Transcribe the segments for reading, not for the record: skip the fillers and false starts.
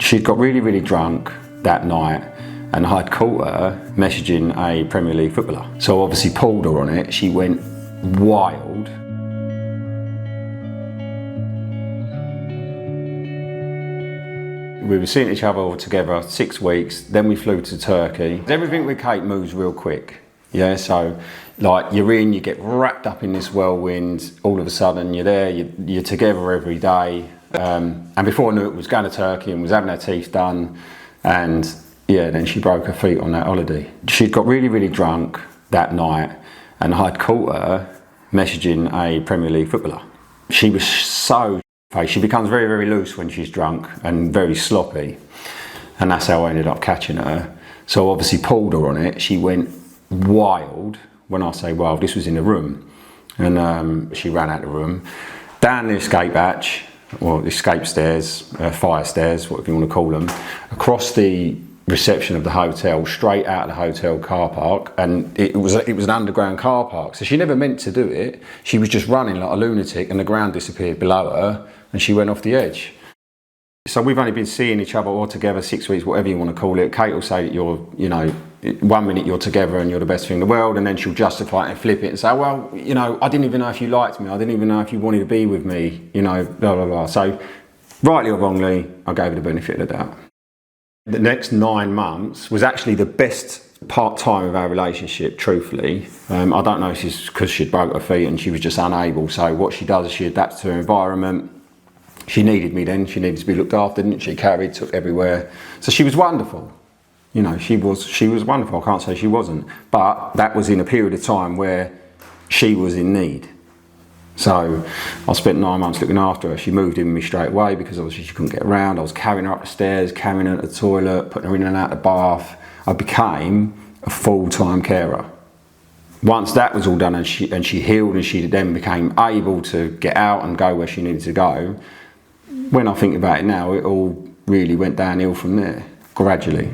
She'd got really, really drunk that night, and I'd caught her messaging a Premier League footballer. So I obviously pulled her on it. She went wild. We were seeing each other all together 6 weeks, then we flew to Turkey. Everything with Kate moves real quick. Yeah, so like you're in, you get wrapped up in this whirlwind, all of a sudden you're there, you're together every day. And before I knew it, was going to Turkey and was having her teeth done. And yeah, then she broke her feet on that holiday. She'd got really, really drunk that night, and I'd caught her messaging a Premier League footballer. She was so she becomes very, very loose when she's drunk and very sloppy. And that's how I ended up catching her. So I obviously pulled her on it. She went wild. When I say wild, this was in the room. And she ran out of the room, down the escape hatch, or escape stairs, fire stairs, whatever you want to call them, across the reception of the hotel, straight out of the hotel car park. And it was an underground car park, so she never meant to do it. She was just running like a lunatic, and the ground disappeared below her, and she went off the edge. So we've only been seeing each other all together 6 weeks, whatever you want to call it. Kate will say that you're, 1 minute you're together and you're the best thing in the world, and then she'll justify it and flip it and say, well, I didn't even know if you liked me. I didn't even know if you wanted to be with me, blah, blah, blah. So rightly or wrongly, I gave her the benefit of the doubt. The next 9 months was actually the best time of our relationship, truthfully. I don't know if it's because she'd broke her feet and she was just unable. So what she does is she adapts to her environment. She needed me then. She needed to be looked after, didn't she? Carried, took everywhere. So she was wonderful. She was wonderful. I can't say she wasn't. But that was in a period of time where she was in need. So I spent 9 months looking after her. She moved in with me straight away because obviously she couldn't get around. I was carrying her up the stairs, carrying her to the toilet, putting her in and out of the bath. I became a full-time carer. Once that was all done and she healed, and she then became able to get out and go where she needed to go, when I think about it now, it all really went downhill from there, gradually.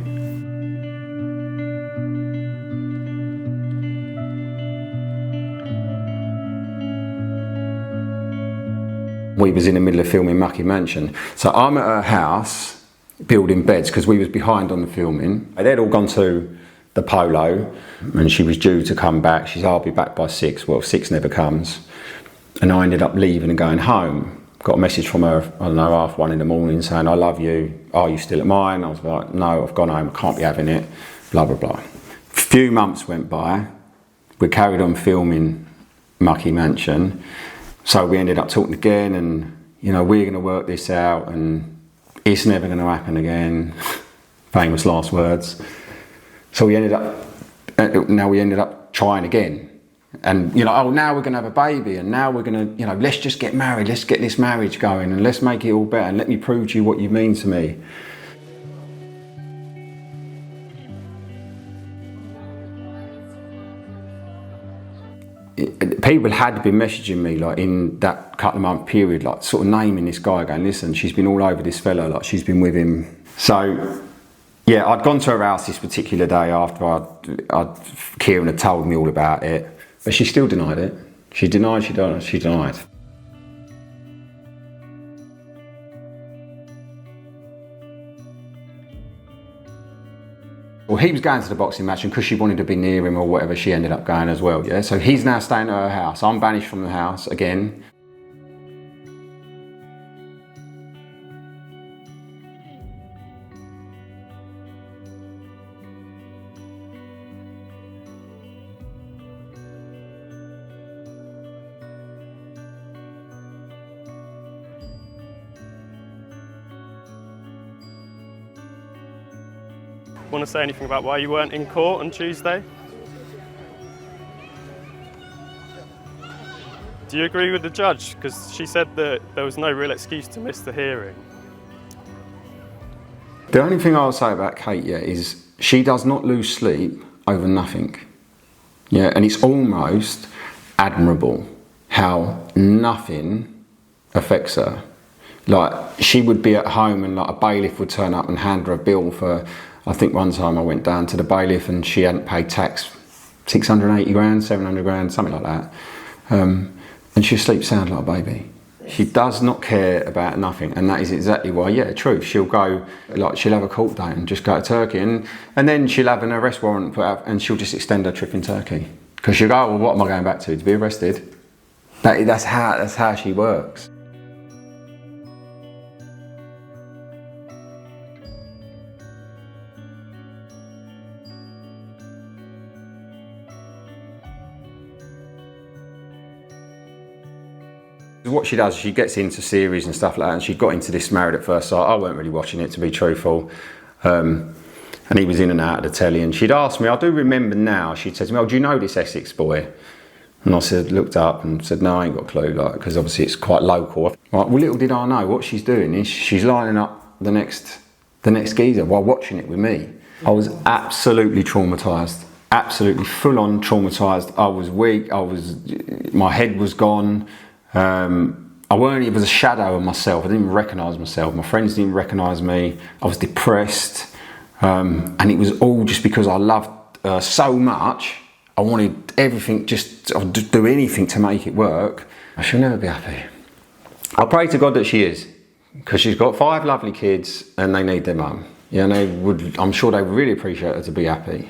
We was in the middle of filming Mucky Mansion. So I'm at her house building beds because we was behind on the filming. They'd all gone to the polo and she was due to come back. She said, I'll be back by 6. Well, 6 never comes. And I ended up leaving and going home. Got a message from her, 1:30 in the morning saying, I love you. Are you still at mine? I was like, no, I've gone home. I can't be having it. Blah, blah, blah. A few months went by. We carried on filming Mucky Mansion. So we ended up talking again, and we're going to work this out, and it's never going to happen again. Famous last words. So we ended up trying again, and now we're going to have a baby, and now we're going to let's just get married, let's get this marriage going, and let's make it all better, and let me prove to you what you mean to me. People had been messaging me like in that couple of month period, like sort of naming this guy, going, listen, she's been all over this fella, like she's been with him. So yeah, I'd gone to her house this particular day after Kieran had told me all about it, but she still denied it. She denied. Well, he was going to the boxing match, and because she wanted to be near him or whatever, she ended up going as well, yeah? So he's now staying at her house. I'm banished from the house again. Want to say anything about why you weren't in court on Tuesday? Do you agree with the judge? Because she said that there was no real excuse to miss the hearing. The only thing I'll say about Kate, yeah, is she does not lose sleep over nothing. Yeah, and it's almost admirable how nothing affects her. Like, she would be at home and like a bailiff would turn up and hand her a bill for, I think one time I went down to the bailiff and she hadn't paid tax, 680 grand, 700 grand, something like that. And she'd sleep sound like a baby. She does not care about nothing, and that is exactly why, yeah, true. She'll go, like, she'll have a court date and just go to Turkey, and then she'll have an arrest warrant put out, and she'll just extend her trip in Turkey. Because she'll go, oh, well, what am I going back to be arrested? That's how she works. What she does, she gets into series and stuff like that, and she got into this Married at First Sight. I weren't really watching it, to be truthful. And he was in and out of the telly, and she'd asked me, I do remember now, she'd said to me, oh, do you know this Essex boy? And I said, looked up and said, no, I ain't got a clue, like, because obviously it's quite local. Right, well, little did I know, what she's doing is she's lining up the next geezer while watching it with me. I was absolutely traumatised, absolutely full-on traumatised. I was weak, my head was gone. It was a shadow of myself. I didn't recognise myself. My friends didn't recognise me. I was depressed. And it was all just because I loved her so much. I wanted everything, I'd do anything to make it work. She'll never be happy. I pray to God that she is, because she's got 5 lovely kids and they need their mum. Yeah, and I'm sure they would really appreciate her to be happy.